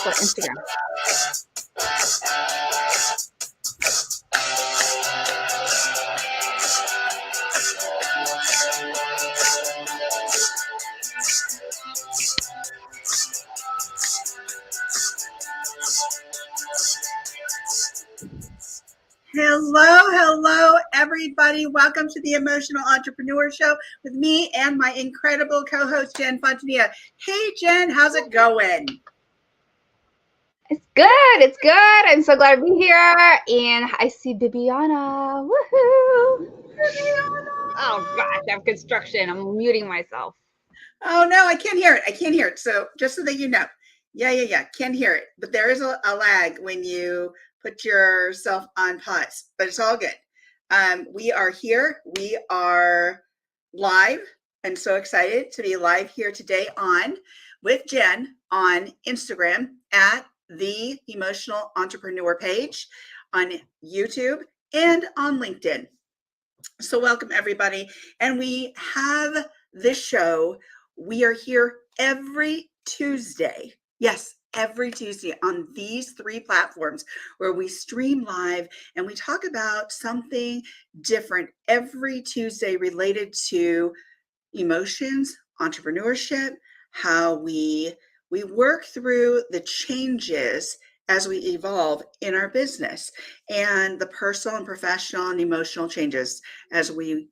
Let's go to Instagram. Hello, everybody. Welcome to the Emotional Entrepreneur Show with me and my incredible co-host, Jen Fontanilla. Hey, Jen, how's it going? It's good. I'm so glad to be here. And I see Bibiana. Woohoo! Oh gosh, I have construction. I'm muting myself. Oh no, I can't hear it. So just so that you know. Yeah. Can't hear it. But there is a lag when you put yourself on pause, but it's all good. We are here. We are live. I'm so excited to be live here today with Jen on Instagram at the Emotional Entrepreneur page, on YouTube, and on LinkedIn. So welcome everybody. And we have this show. We are here every Tuesday. Yes, every Tuesday on these three platforms where we stream live and we talk about something different every Tuesday related to emotions, entrepreneurship, how we work through the changes as we evolve in our business, and the personal and professional and emotional changes as we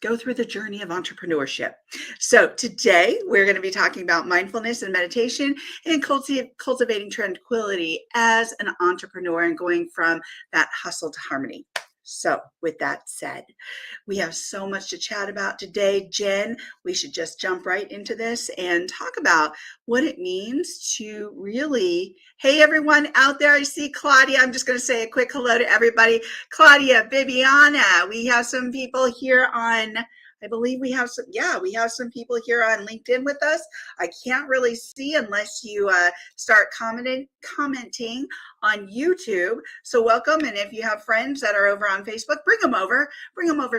go through the journey of entrepreneurship. So today we're going to be talking about mindfulness and meditation and cultivating tranquility as an entrepreneur and going from that hustle to harmony. So with that said, we have so much to chat about today. Jen, we should just jump right into this and talk about what it means to really, hey, everyone out there, I see Claudia. I'm just going to say a quick hello to everybody. Claudia, Bibiana, we have some people here on, I believe we have some people here on LinkedIn with us. I can't really see unless you start commenting on YouTube. So welcome. And if you have friends that are over on Facebook, bring them over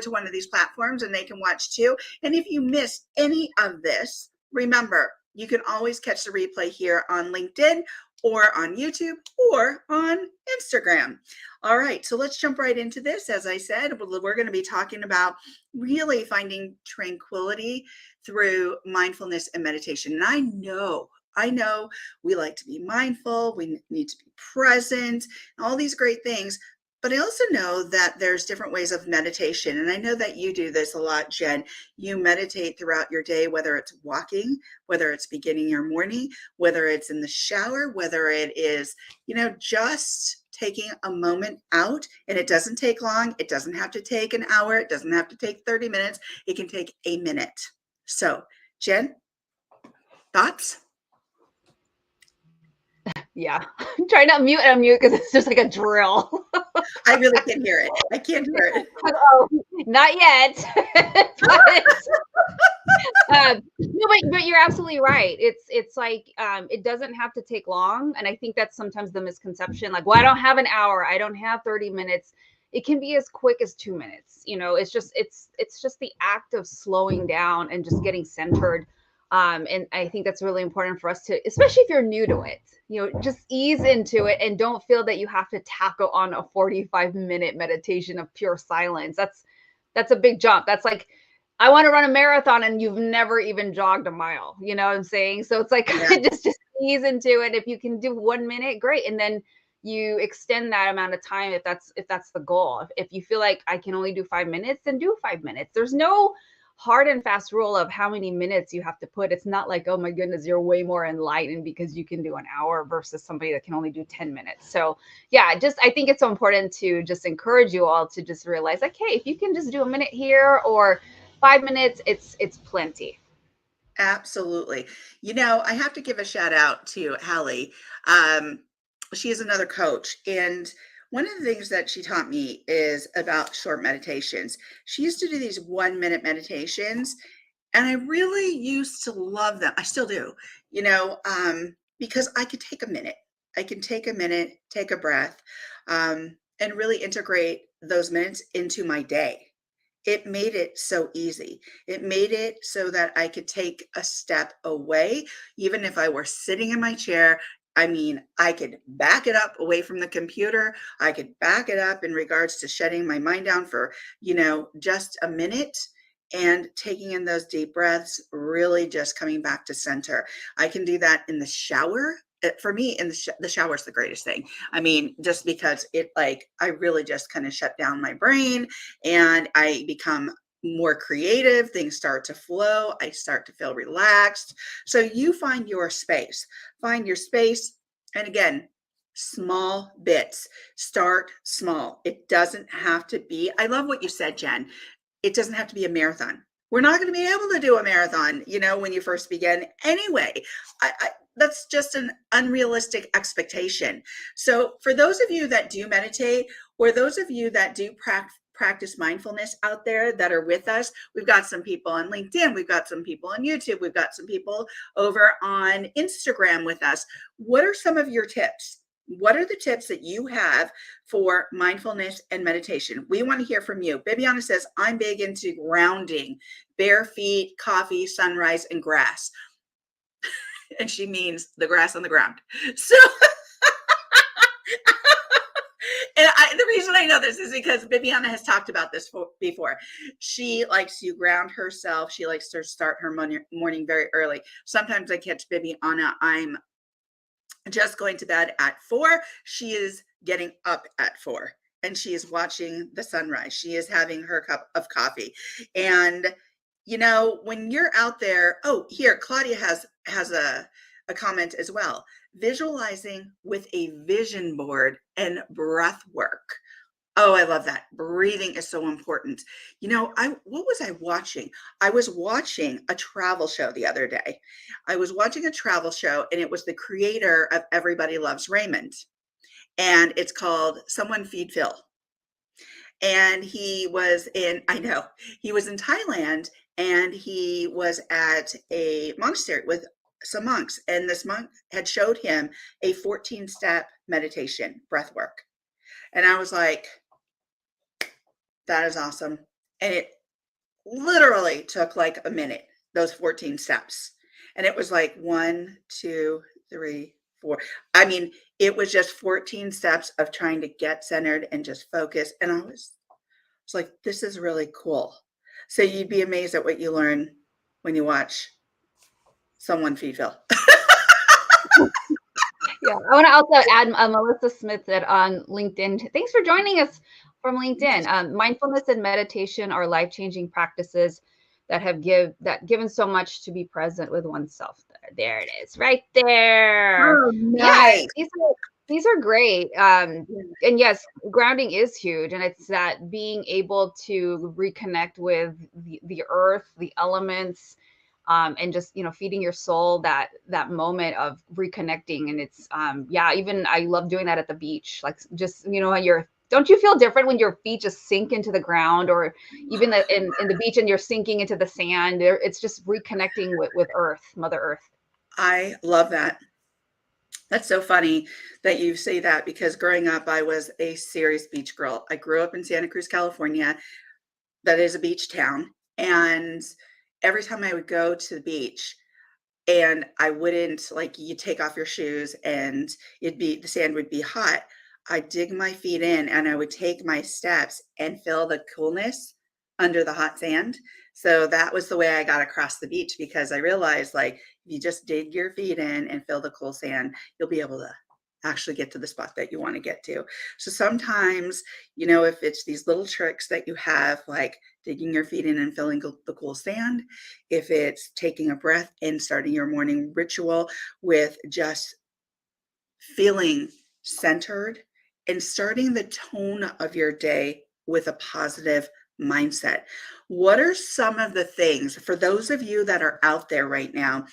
to one of these platforms and they can watch too. And if you missed any of this, remember, you can always catch the replay here on LinkedIn or on YouTube or on Instagram. All right, so let's jump right into this. As I said, we're going to be talking about really finding tranquility through mindfulness and meditation. And I know we like to be mindful, we need to be present, all these great things. But I also know that there's different ways of meditation. And I know that you do this a lot, Jen. You meditate throughout your day, whether it's walking, whether it's beginning your morning, whether it's in the shower, whether it is, just taking a moment out. And it doesn't take long. It doesn't have to take an hour. It doesn't have to take 30 minutes. It can take a minute. So, Jen, thoughts? Yeah, try not mute and unmute because it's just like a drill. I really can't hear it. I can't hear it. Oh, not yet. No, but you're absolutely right. It's like it doesn't have to take long, and I think that's sometimes the misconception. Like, well, I don't have an hour. I don't have 30 minutes. It can be as quick as 2 minutes. It's just the act of slowing down and just getting centered. And I think that's really important for us to, especially if you're new to it, just ease into it and don't feel that you have to tackle on a 45-minute meditation of pure silence. That's a big jump. That's like, I want to run a marathon and you've never even jogged a mile. You know what I'm saying? So it's like, yeah. just ease into it. If you can do 1 minute, great. And then you extend that amount of time if that's the goal. If you feel like I can only do 5 minutes, then do 5 minutes. There's no hard and fast rule of how many minutes you have to put. It's not like, oh my goodness, you're way more enlightened because you can do an hour versus somebody that can only do 10 minutes. So yeah, I think it's so important to just encourage you all to just realize, like, hey, if you can just do a minute here or 5 minutes, it's plenty. Absolutely. I have to give a shout out to Hallie. She is another coach, and one of the things that she taught me is about short meditations. She used to do these 1 minute meditations, and I really used to love them. I still do, because I could take a minute. I can take a minute, take a breath, and really integrate those minutes into my day. It made it so easy. It made it so that I could take a step away, even if I were sitting in my chair. I mean, I could back it up away from the computer. I could back it up in regards to shutting my mind down for, just a minute and taking in those deep breaths, really just coming back to center. I can do that in the shower. For me, in the shower is the greatest thing. I mean, just because I really just kind of shut down my brain and I become more creative. Things start to flow. I start to feel relaxed. So you find your space. Find your space. And again, small bits. Start small. It doesn't have to be. I love what you said, Jen. It doesn't have to be a marathon. We're not going to be able to do a marathon, when you first begin. Anyway, that's just an unrealistic expectation. So for those of you that do meditate, or those of you that do practice mindfulness out there that are with us, we've got some people on LinkedIn, we've got some people on YouTube, we've got some people over on Instagram with us. What are some of your tips? What are the tips that you have for mindfulness and meditation? We want to hear from you. Bibiana says, I'm big into grounding, bare feet, coffee, sunrise, and grass. And she means the grass on the ground. So, and the reason I know this is because Bibiana has talked about this before. She likes to ground herself. She likes to start her morning very early. Sometimes I catch Bibiana. I'm just going to bed at 4. She is getting up at 4 and she is watching the sunrise. She is having her cup of coffee. And, when you're out there, here, Claudia has a comment as well. Visualizing with a vision board and breath work. Oh, I love that. Breathing is so important. What was I watching? I was watching a travel show the other day. I was watching a travel show, and it was the creator of Everybody Loves Raymond. And it's called Someone Feed Phil. And he was in Thailand, and he was at a monastery with some monks. And this monk had showed him a 14-step meditation breath work. And I was like, that is awesome. And it literally took like a minute, those 14 steps. And it was like 1, 2, 3, 4. I mean, it was just 14 steps of trying to get centered and just focus. And I was like, this is really cool. So you'd be amazed at what you learn when you watch Someone Feed Phil. Yeah, I want to also add Melissa Smith on LinkedIn. Thanks for joining us from LinkedIn. Mindfulness and meditation are life-changing practices that have given so much to be present with oneself. There it is, right there. Oh, nice. Yeah, these are great. And yes, grounding is huge, and it's that being able to reconnect with the earth, the elements. And just feeding your soul that moment of reconnecting. And it's even I love doing that at the beach, like just don't you feel different when your feet just sink into the ground, or even in the beach and you're sinking into the sand? It's just reconnecting with earth, Mother Earth. I love that. That's so funny that you say that, because growing up, I was a serious beach girl. I grew up in Santa Cruz, California. That is a beach town. And every time I would go to the beach, and I wouldn't, you take off your shoes and the sand would be hot. I'd dig my feet in and I would take my steps and feel the coolness under the hot sand. So that was the way I got across the beach, because I realized, if you just dig your feet in and feel the cool sand, you'll be able to actually get to the spot that you want to get to. So sometimes, if it's these little tricks that you have, like digging your feet in and feeling the cool sand, if it's taking a breath and starting your morning ritual with just feeling centered and starting the tone of your day with a positive mindset. What are some of the things for those of you that are out there right now?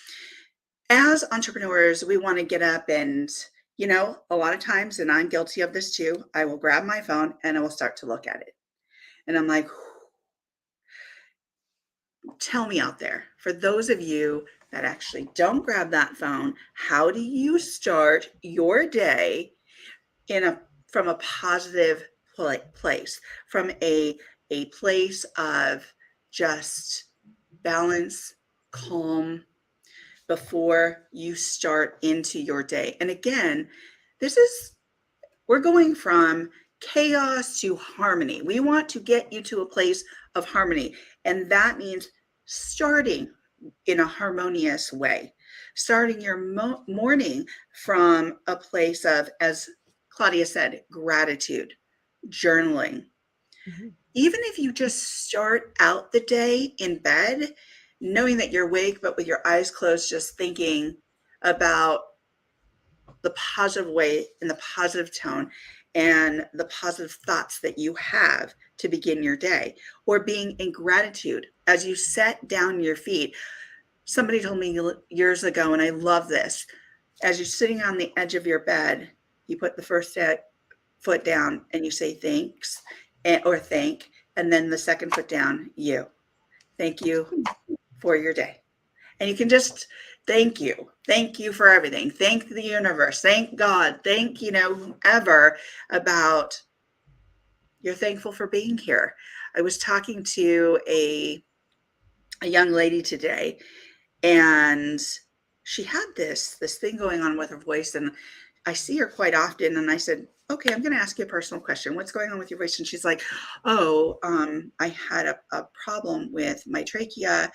As entrepreneurs, we want to get up and, a lot of times, and I'm guilty of this too, I will grab my phone and I will start to look at it. And I'm like, tell me out there, for those of you that actually don't grab that phone, how do you start your day from a positive place, from a place of just balance, calm, before you start into your day. And again, we're going from chaos to harmony. We want to get you to a place of harmony. And that means starting in a harmonious way, starting your morning from a place of, as Claudia said, gratitude, journaling. Mhm. Even if you just start out the day in bed, knowing that you're awake, but with your eyes closed, just thinking about the positive way and the positive tone and the positive thoughts that you have to begin your day, or being in gratitude as you set down your feet. Somebody told me years ago, and I love this, as you're sitting on the edge of your bed, you put the first foot down and you say thanks, or thank, and then the second foot down, thank you for your day. And you can just thank you for everything, thank the universe, thank God, thank whoever, about you're thankful for being here. I was talking to a young lady today, and she had this thing going on with her voice, and I see her quite often, and I said, okay, I'm going to ask you a personal question. What's going on with your voice? And she's like, oh, I had a problem with my trachea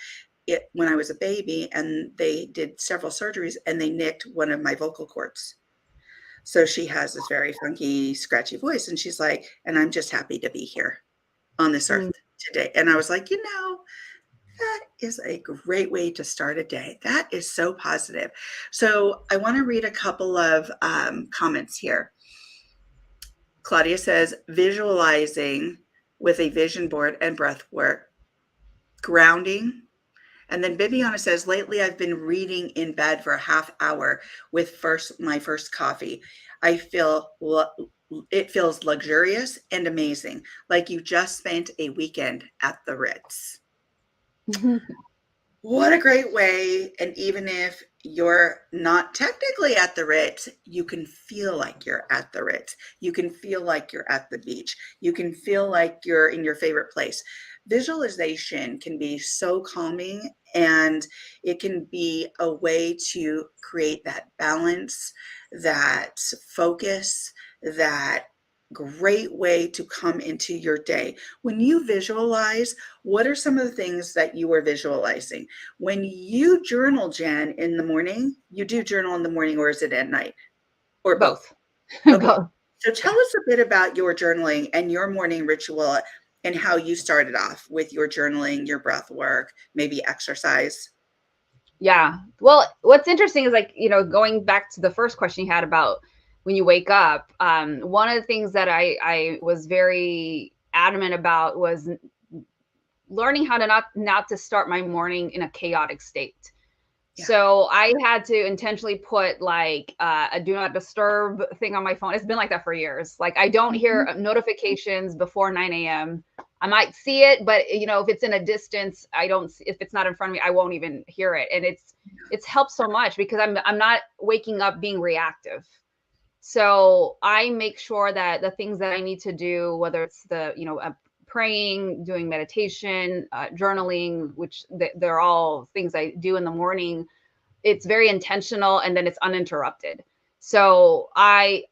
when I was a baby, and they did several surgeries, and they nicked one of my vocal cords. So she has this very funky, scratchy voice, and she's like, and I'm just happy to be here on this earth today. And I was like, that is a great way to start a day. That is so positive. So I want to read a couple of comments here. Claudia says, visualizing with a vision board and breath work, grounding. And then Bibiana says, lately I've been reading in bed for a half hour with my first coffee. I feel it feels luxurious and amazing, like you just spent a weekend at the Ritz. What a great way. And even if you're not technically at the Ritz, you can feel like you're at the Ritz. You can feel like you're at the beach. You can feel like you're in your favorite place. Visualization can be so calming, and it can be a way to create that balance, that focus, that great way to come into your day. When you visualize, what are some of the things that you are visualizing? When you journal, Jen, in the morning, you do journal in the morning, or is it at night? Or both? Okay. Both. So tell us a bit about your journaling and your morning ritual, and how you started off with your journaling, your breath work, maybe exercise. Yeah. Well, what's interesting is, like, going back to the first question you had about when you wake up, one of the things that I was very adamant about was learning how to not to start my morning in a chaotic state. Yeah. So I had to intentionally put like a do not disturb thing on my phone. It's been like that for years. Like, I don't hear notifications before 9 a.m. I might see it, but if it's in a distance, I don't. If it's not in front of me, I won't even hear it. And it's helped so much because I'm not waking up being reactive. So I make sure that the things that I need to do, whether it's praying, doing meditation, journaling, which they're all things I do in the morning, it's very intentional, and then it's uninterrupted. So I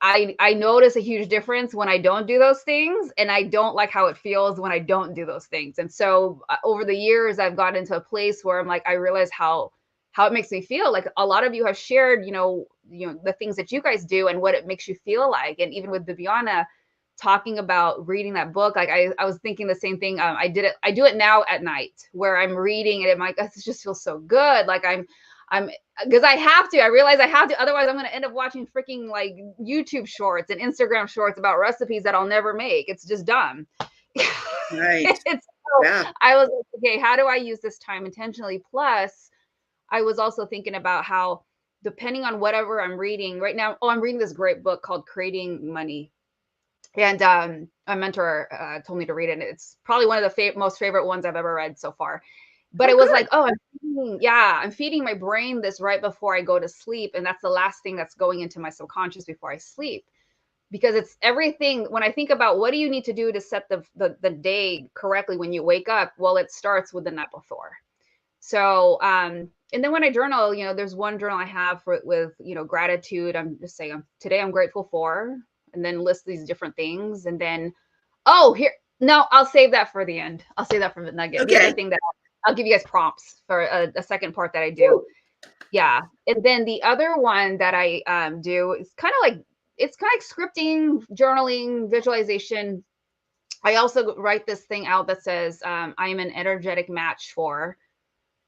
notice a huge difference when I don't do those things, and I don't like how it feels when I don't do those things. And so over the years, I've gotten into a place where I'm like, I realize how it makes me feel. Like, a lot of you have shared, the things that you guys do and what it makes you feel like. And even with Bibiana talking about reading that book, like I was thinking the same thing. I do it now at night, where I'm reading and I'm like, this just feels so good. Like I'm because I realize I have to, otherwise I'm going to end up watching freaking like YouTube shorts and Instagram shorts about recipes that I'll never make. It's just dumb. Right. Yeah. I was like, okay, how do I use this time intentionally? Plus, I was also thinking about how, depending on whatever I'm reading right now, I'm reading this great book called Creating Money. And a mentor told me to read it. And it's probably one of the most favorite ones I've ever read so far. But it was like, I'm feeding my brain this right before I go to sleep. And that's the last thing that's going into my subconscious before I sleep. Because it's everything. When I think about what do you need to do to set the day correctly when you wake up, well, it starts with the night before. So And then when I journal, there's one journal I have with, gratitude. I'm just saying, today I'm grateful for, and then list these different things. And then, no, I'll save that for the end. I'll save that for the nugget. Okay. The other thing that I'll give you guys prompts for a second part that I do. Yeah. And then the other one that I do is kind of like scripting, journaling, visualization. I also write this thing out that says, I am an energetic match for,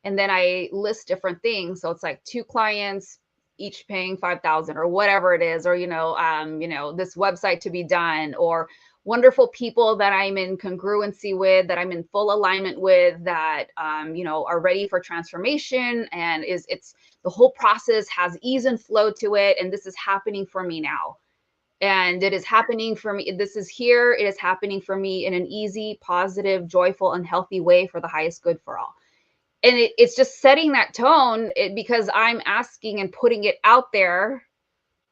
and then I list different things. So it's like 2 clients, each paying 5,000 or whatever it is, or, this website to be done, or wonderful people that I'm in congruency with, that I'm in full alignment with, that, are ready for transformation. And it's the whole process has ease and flow to it. And this is happening for me now. And it is happening for me. This is here. It is happening for me in an easy, positive, joyful, and healthy way for the highest good for all. And it's just setting that tone because I'm asking and putting it out there.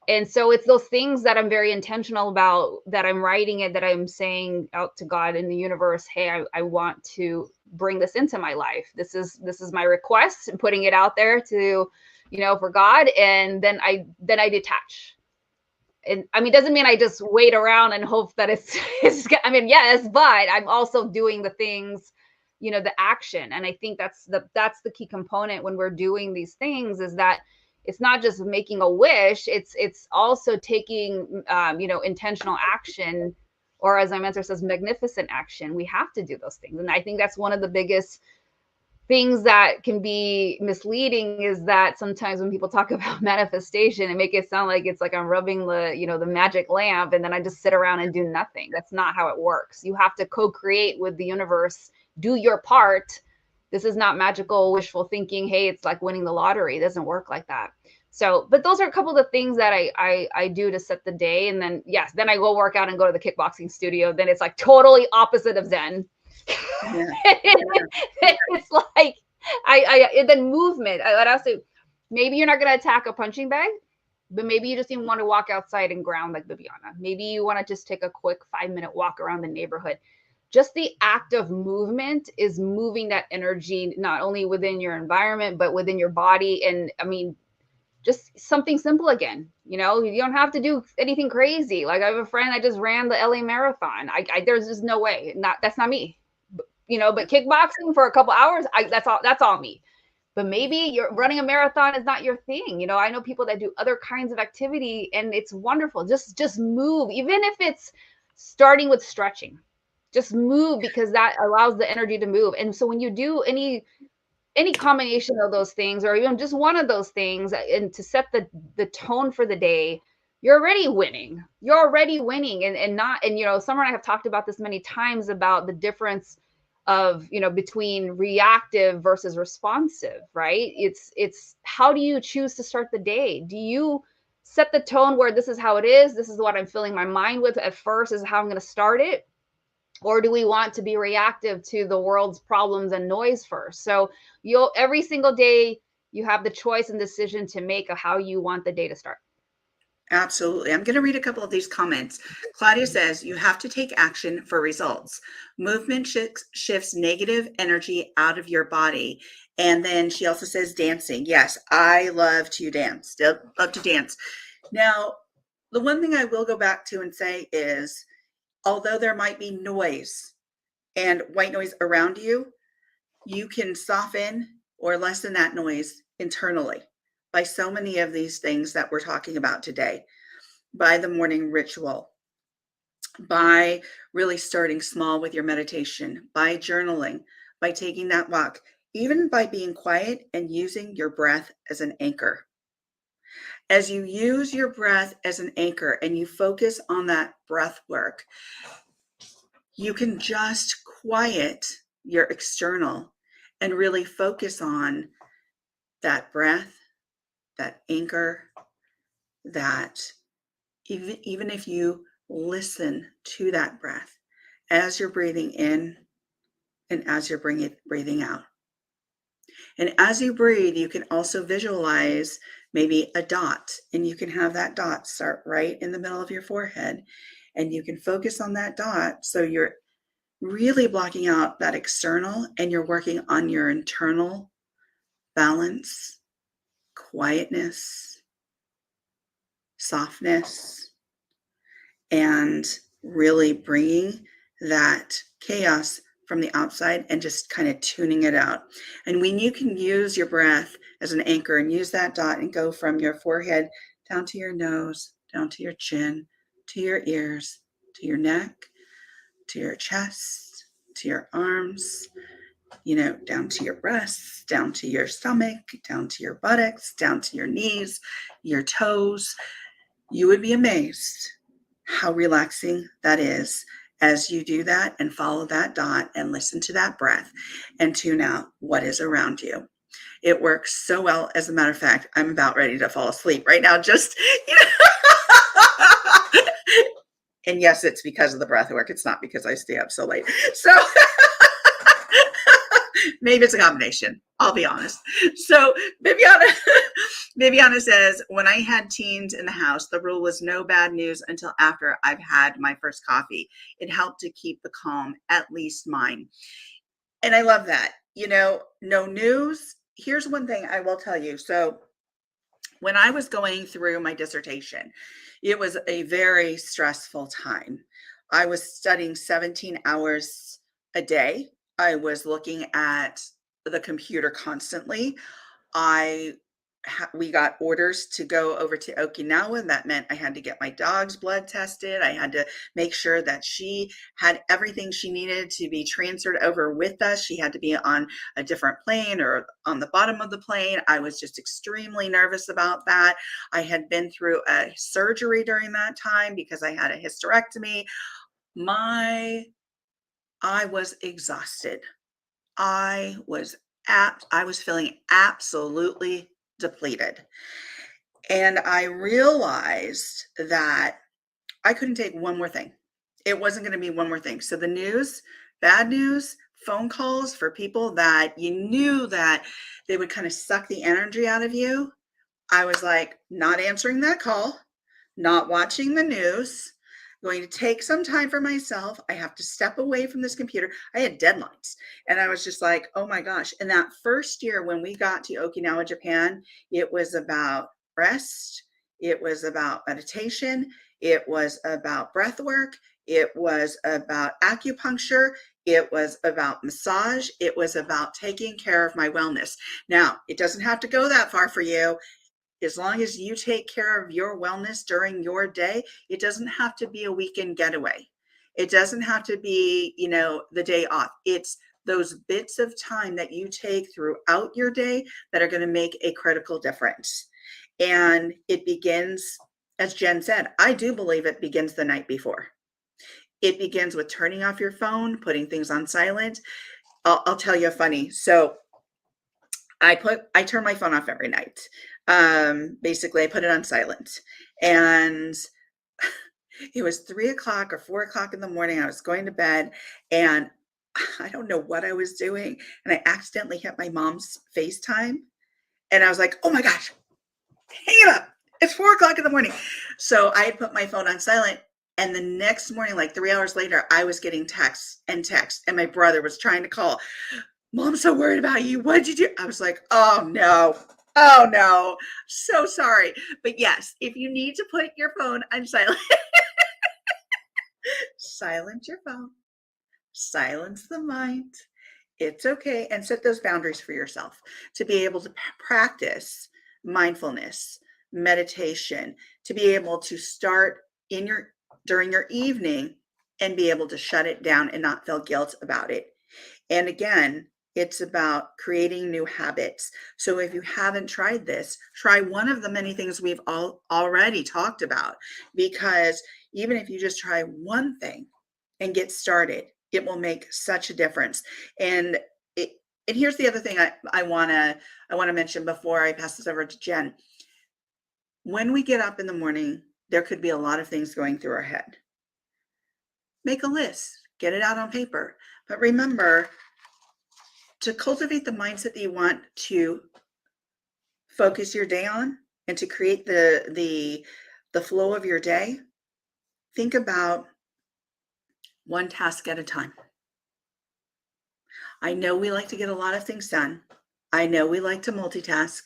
And so it's those things that I'm very intentional about, that I'm writing it, that I'm saying out to God in the universe, hey, I want to bring this into my life. This is my request, and putting it out there to, for God. And then I detach. And I mean, doesn't mean I just wait around and hope that it's yes, but I'm also doing the things, the action. And I think that's the key component when we're doing these things, is that it's not just making a wish, it's also taking, intentional action, or as my mentor says, magnificent action. We have to do those things. And I think that's one of the biggest things that can be misleading, is that sometimes when people talk about manifestation and make it sound like it's like I'm rubbing the magic lamp and then I just sit around and do nothing. That's not how it works. You have to co-create with the universe, do your part. This is not magical wishful thinking. Hey, it's like winning the lottery. It doesn't work like that. So, but those are a couple of the things that I do to set the day. And then, yes, then I go work out and go to the kickboxing studio. Then it's like totally opposite of Zen. Yeah. It's like and then movement. I'd also, maybe you're not going to attack a punching bag, but maybe you just even want to walk outside and ground like Bibiana. Maybe you want to just take a quick 5-minute walk around the neighborhood. Just the act of movement is moving that energy, not only within your environment, but within your body. And I mean, just something simple again. You don't have to do anything crazy. Like, I have a friend that just ran the LA marathon. There's just no way. That's not me. But kickboxing for a couple hours, that's all me. But maybe you're running a marathon is not your thing. I know people that do other kinds of activity, and it's wonderful. Just move, even if it's starting with stretching. Just move, because that allows the energy to move. And so when you do any combination of those things, or even just one of those things, and to set the tone for the day, you're already winning. And Summer and I have talked about this many times, about the difference of, between reactive versus responsive, right? It's how do you choose to start the day? Do you set the tone where this is how it is, this is what I'm filling my mind with at first, is how I'm going to start it? Or do we want to be reactive to the world's problems and noise first? So every single day you have the choice and decision to make of how you want the day to start. Absolutely. I'm going to read a couple of these comments. Claudia says, you have to take action for results. Movement shifts negative energy out of your body. And then she also says dancing. Yes, I love to dance. Still love to dance. Now, the one thing I will go back to and say is, although there might be noise and white noise around you, you can soften or lessen that noise internally by so many of these things that we're talking about today, by the morning ritual, by really starting small with your meditation, by journaling, by taking that walk, even by being quiet and using your breath as an anchor. As you use your breath as an anchor and you focus on that breath work, you can just quiet your external and really focus on that breath, that anchor, that even if you listen to that breath as you're breathing in and as you're breathing out. And as you breathe, you can also visualize maybe a dot, and you can have that dot start right in the middle of your forehead, and you can focus on that dot. So you're really blocking out that external and you're working on your internal balance, quietness, softness, and really bringing that chaos from the outside and just kind of tuning it out. And when you can use your breath as an anchor and use that dot and go from your forehead down to your nose, down to your chin, to your ears, to your neck, to your chest, to your arms, down to your breasts, down to your stomach, down to your buttocks, down to your knees, your toes, you would be amazed how relaxing that is as you do that and follow that dot and listen to that breath and tune out what is around you. It works so well. As a matter of fact, I'm about ready to fall asleep right now. And yes, it's because of the breath work. It's not because I stay up so late. So maybe it's a combination. I'll be honest. So Viviana says, when I had teens in the house, the rule was no bad news until after I've had my first coffee. It helped to keep the calm, at least mine. And I love that. No news. Here's one thing I will tell you. So when I was going through my dissertation, it was a very stressful time. I was studying 17 hours a day. I was looking at the computer constantly. We got orders to go over to Okinawa. That meant I had to get my dog's blood tested. I had to make sure that she had everything she needed to be transferred over with us. She had to be on a different plane or on the bottom of the plane. I was just extremely nervous about that. I had been through a surgery during that time because I had a hysterectomy. I was exhausted. I was feeling absolutely depleted. And I realized that I couldn't take one more thing. It wasn't going to be one more thing. So the news, bad news, phone calls for people that you knew that they would kind of suck the energy out of you. I was like, not answering that call, not watching the news, going to take some time for myself. I have to step away from this computer. I had deadlines. And I was just like, oh my gosh. And that first year when we got to Okinawa, Japan, it was about rest. It was about meditation. It was about breath work. It was about acupuncture. It was about massage. It was about taking care of my wellness. Now, it doesn't have to go that far for you. As long as you take care of your wellness during your day, it doesn't have to be a weekend getaway. It doesn't have to be, the day off. It's those bits of time that you take throughout your day that are going to make a critical difference. And it begins, as Jen said, I do believe it begins the night before. It begins with turning off your phone, putting things on silent. I'll tell you a funny. So I turn my phone off every night. Basically, I put it on silent. And it was 3 o'clock or 4 o'clock in the morning. I was going to bed and I don't know what I was doing. And I accidentally hit my mom's FaceTime. And I was like, oh my gosh, hang it up. It's 4 o'clock in the morning. So I had put my phone on silent. And the next morning, like 3 hours later, I was getting texts. And my brother was trying to call. Mom's so worried about you. What did you do? I was like, oh no. So sorry. But yes, if you need to put your phone on silent, silence your phone, silence the mind. It's okay. And set those boundaries for yourself to be able to practice mindfulness, meditation, to be able to start during your evening and be able to shut it down and not feel guilt about it. And again, it's about creating new habits. So if you haven't tried this, try one of the many things we've already talked about, because even if you just try one thing and get started, it will make such a difference. And here's the other thing I want to mention before I pass this over to Jen. When we get up in the morning, there could be a lot of things going through our head. Make a list, get it out on paper. But remember, to cultivate the mindset that you want to focus your day on and to create the flow of your day, think about one task at a time. I know we like to get a lot of things done, I know we like to multitask,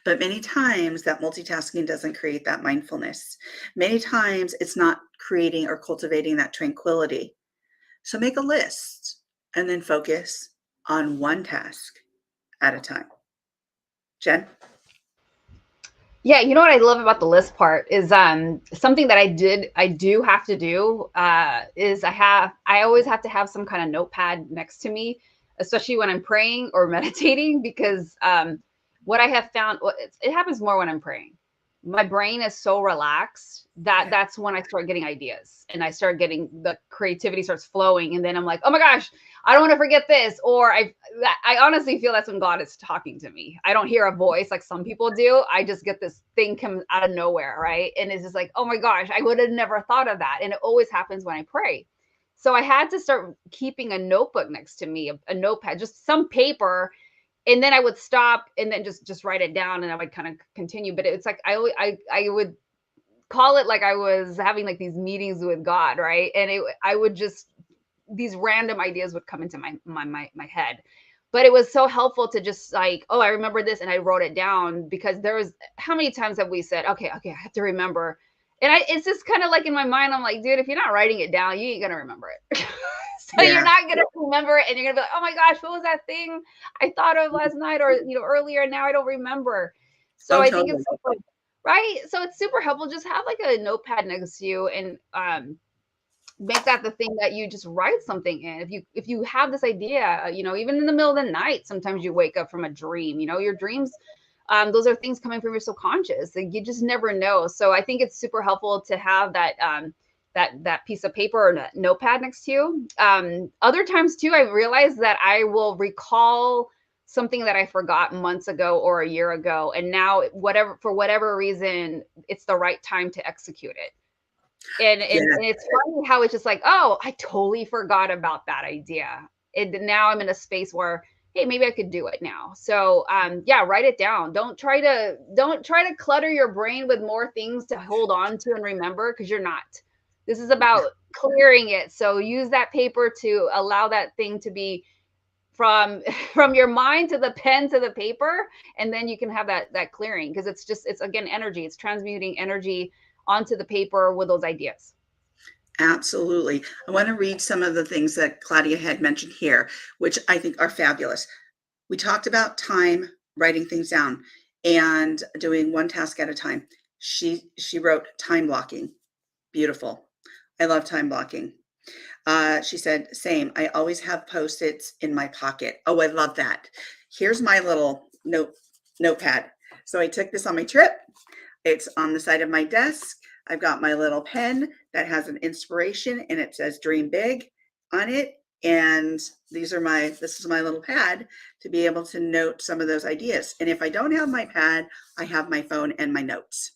but many times that multitasking doesn't create that mindfulness. Many times it's not creating or cultivating that tranquility. So make a list and then focus on one task at a time. Jen? Yeah, you know what I love about the list part is something that I do have to do is I always have to have some kind of notepad next to me, especially when I'm praying or meditating, because what I have found, well, it happens more when I'm praying. My brain is so relaxed that that's when I start getting ideas and I start getting the creativity starts flowing, and then I'm like, oh my gosh, I don't want to forget this, or I honestly feel that's when God is talking to me. I don't hear a voice like some people do. I just get this thing come out of nowhere, right? And it's just like, oh my gosh, I would have never thought of that. And it always happens when I pray. So I had to start keeping a notebook next to me, a notepad, just some paper, and then I would stop and then just write it down, and I would kind of continue. But it's like I would call it like I was having like these meetings with God, right? And I would just these random ideas would come into my head. But it was so helpful to just like, oh, I remember this and I wrote it down, because there was how many times have we said, okay, I have to remember. And it's just kind of like in my mind, I'm like, dude, if you're not writing it down, you ain't gonna remember it. So you're Yeah. not gonna remember it, and you're gonna be like, oh my gosh, what was that thing I thought of last night or earlier, and now I don't remember. So Oh, I think totally. it's right. So it's super helpful. Just have like a notepad next to you, and make that the thing that you just write something in. If you have this idea, even in the middle of the night, sometimes you wake up from a dream. Your dreams, those are things coming from your subconscious. Like, you just never know. So I think it's super helpful to have that that piece of paper or a notepad next to you. Other times too, I realize that I will recall something that I forgot months ago or a year ago, and now for whatever reason, it's the right time to execute it. And Yeah. it's funny how it's just like, oh, I totally forgot about that idea. And now I'm in a space where, hey, maybe I could do it now. So yeah, write it down. Don't try to clutter your brain with more things to hold on to and remember, because you're not. This is about clearing it. So use that paper to allow that thing to be from from your mind to the pen to the paper, and then you can have that clearing, because it's again energy. It's transmuting energy onto the paper with those ideas. Absolutely. I want to read some of the things that Claudia had mentioned here, which I think are fabulous. We talked about time, writing things down, and doing one task at a time. She wrote time blocking. Beautiful. I love time blocking. She said, same. I always have Post-its in my pocket. Oh, I love that. Here's my little notepad. So I took this on my trip. It's on the side of my desk. I've got my little pen that has an inspiration and it says dream big on it. And this is my little pad to be able to note some of those ideas. And if I don't have my pad, I have my phone and my notes.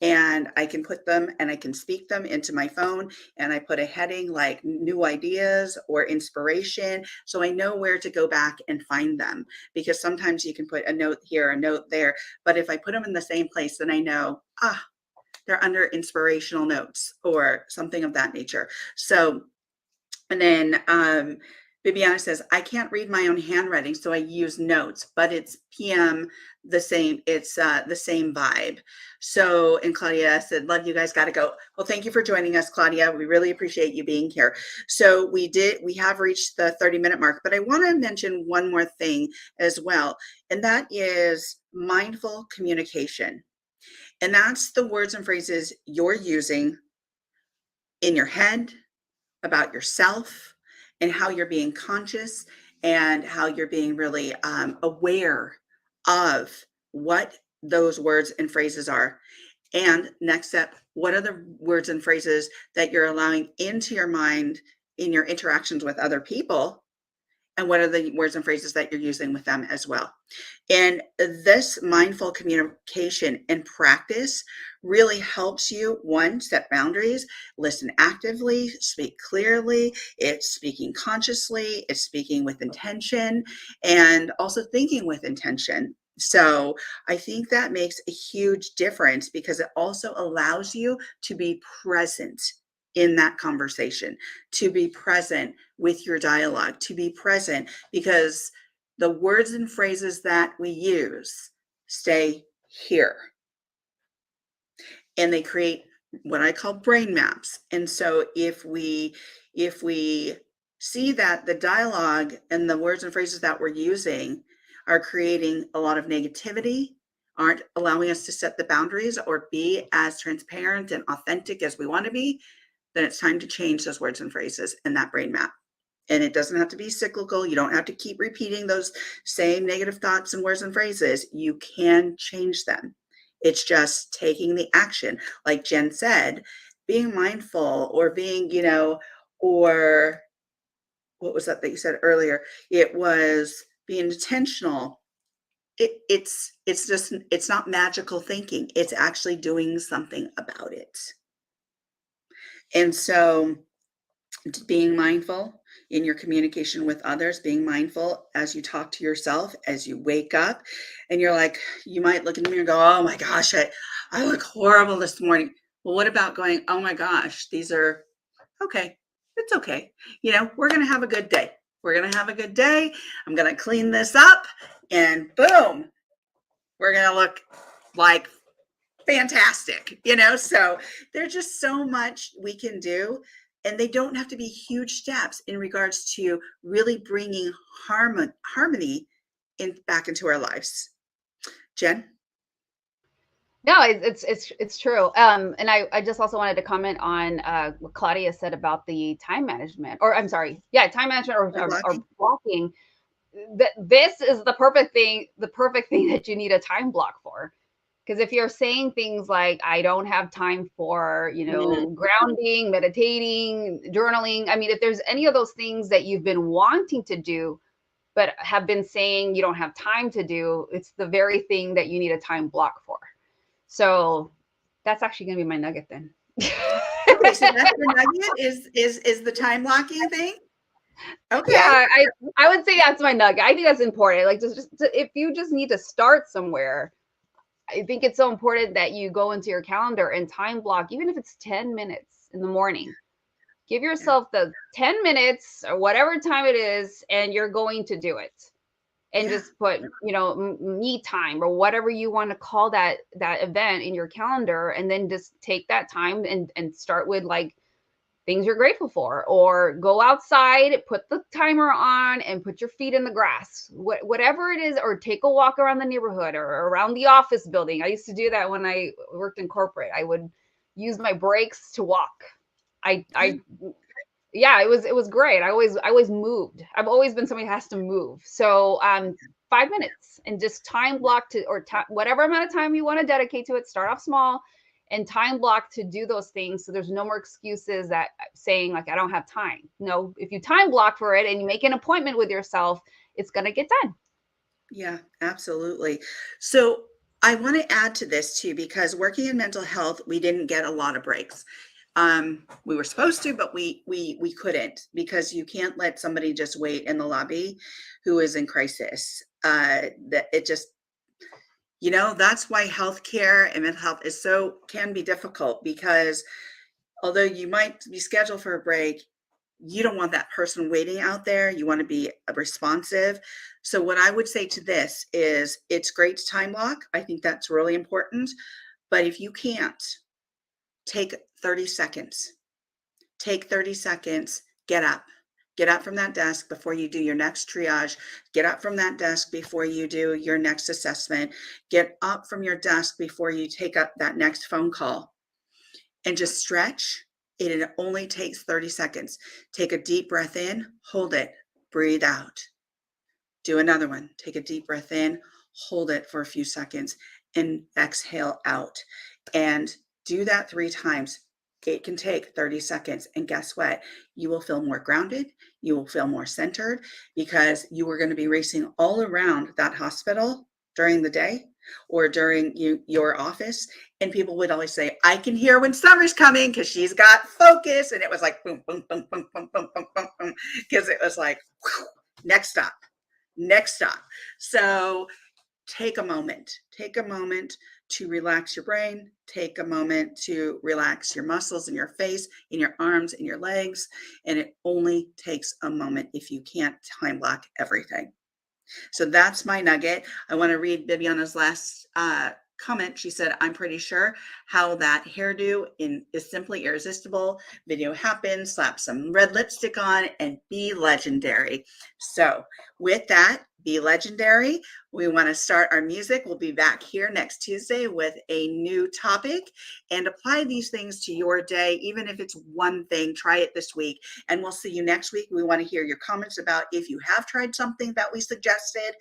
And I can put them and I can speak them into my phone, and I put a heading like new ideas or inspiration. So I know where to go back and find them, because sometimes you can put a note here, a note there. But if I put them in the same place, then I know, they're under inspirational notes or something of that nature. So, and then Bibiana says, I can't read my own handwriting, so I use notes, but it's PM the same. It's the same vibe. So, and Claudia said, love you guys, got to go. Well, thank you for joining us, Claudia. We really appreciate you being here. So we have reached the 30-minute mark, but I want to mention one more thing as well, and that is mindful communication. And that's the words and phrases you're using in your head about yourself, and how you're being conscious, and how you're being really aware of what those words and phrases are. And next step, what are the words and phrases that you're allowing into your mind in your interactions with other people? And what are the words and phrases that you're using with them as well? And this mindful communication and practice really helps you, one, set boundaries, listen actively, speak clearly. It's speaking consciously, it's speaking with intention, and also thinking with intention. So I think that makes a huge difference, because it also allows you to be present in that conversation, to be present with your dialogue, to be present, because the words and phrases that we use stay here. And they create what I call brain maps. And so if we see that the dialogue and the words and phrases that we're using are creating a lot of negativity, aren't allowing us to set the boundaries or be as transparent and authentic as we want to be, then it's time to change those words and phrases in that brain map. And it doesn't have to be cyclical. You don't have to keep repeating those same negative thoughts and words and phrases. You can change them. It's just taking the action. Like Jen said, being mindful or being, or what was that you said earlier? It was being intentional. It's not magical thinking. It's actually doing something about it. And so being mindful in your communication with others, being mindful as you talk to yourself, as you wake up, and you're like, you might look in the mirror and go, oh my gosh, I look horrible this morning. Well, what about going, oh my gosh, these are okay. It's okay. We're going to have a good day. We're going to have a good day. I'm going to clean this up and boom, we're going to look like fantastic, so there's just so much we can do, and they don't have to be huge steps in regards to really bringing harmony back into our lives. Jen? No, it's true. And I just also wanted to comment on what Claudia said about the time management, or I'm sorry, time management or blocking. This is the perfect thing that you need a time block for. Because if you're saying things like, I don't have time for, grounding, meditating, journaling, I mean, if there's any of those things that you've been wanting to do, but have been saying you don't have time to do, it's the very thing that you need a time block for. So that's actually going to be my nugget then. Okay, so that's the nugget is the time blocking thing? Okay. Yeah, I would say that's my nugget. I think that's important. Like just if you just need to start somewhere, I think it's so important that you go into your calendar and time block, even if it's 10 minutes in the morning. Give yourself the 10 minutes or whatever time it is, and you're going to do it. And just put, me time or whatever you want to call that event in your calendar, and then just take that time and start with like things you're grateful for, or go outside, put the timer on and put your feet in the grass, whatever it is, or take a walk around the neighborhood or around the office building. I used to do that when I worked in corporate. I would use my breaks to walk. Yeah, it was great. I always moved. I've always been somebody who has to move. So 5 minutes and just time block to, or whatever amount of time you want to dedicate to it. Start off small and time block to do those things. So there's no more excuses that saying like, I don't have time. No, if you time block for it and you make an appointment with yourself, it's going to get done. Yeah, absolutely. So I want to add to this too, because working in mental health, we didn't get a lot of breaks. We were supposed to, but we couldn't, because you can't let somebody just wait in the lobby who is in crisis. That it just, that's why healthcare and mental health can be difficult, because although you might be scheduled for a break, you don't want that person waiting out there. You want to be responsive. So what I would say to this is, it's great to time block. I think that's really important. But if you can't, take 30 seconds. Take 30 seconds, get up. Get up from that desk before you do your next triage. Get up from that desk before you do your next assessment. Get up from your desk before you take up that next phone call. And just stretch. It only takes 30 seconds. Take a deep breath in, hold it, breathe out. Do another one. Take a deep breath in, hold it for a few seconds, and exhale out. And do that 3 times. It can take 30 seconds. And guess what? You will feel more grounded. You will feel more centered, because you are going to be racing all around that hospital during the day or during your office. And people would always say, I can hear when Summer's coming because she's got focus. And it was like, boom, boom, boom, boom, boom, boom, boom, boom, boom, because it was like, whew, next stop. So take a moment to relax your brain. Take a moment to relax your muscles in your face, in your arms, in your legs. And it only takes a moment if you can't time block everything. So that's my nugget. I want to read Bibiana's last comment. She said, I'm pretty sure how that hairdo is simply irresistible. Video happens, slap some red lipstick on, and be legendary. So with that, be legendary. We want to start our music. We'll be back here next Tuesday with a new topic, and apply these things to your day. Even if it's one thing, try it this week, and we'll see you next week. We want to hear your comments about if you have tried something that we suggested.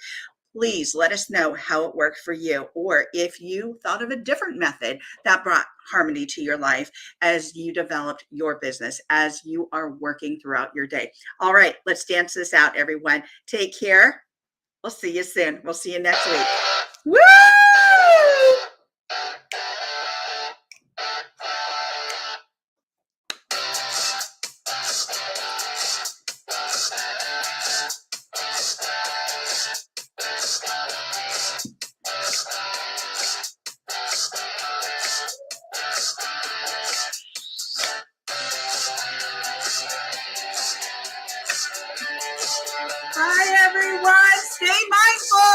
Please let us know how it worked for you, or if you thought of a different method that brought harmony to your life as you developed your business, as you are working throughout your day. All right, let's dance this out, everyone. Take care. We'll see you soon. We'll see you next week. Woo! Bye, everyone. Stay mindful.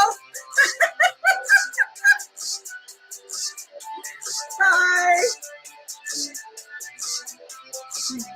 Bye.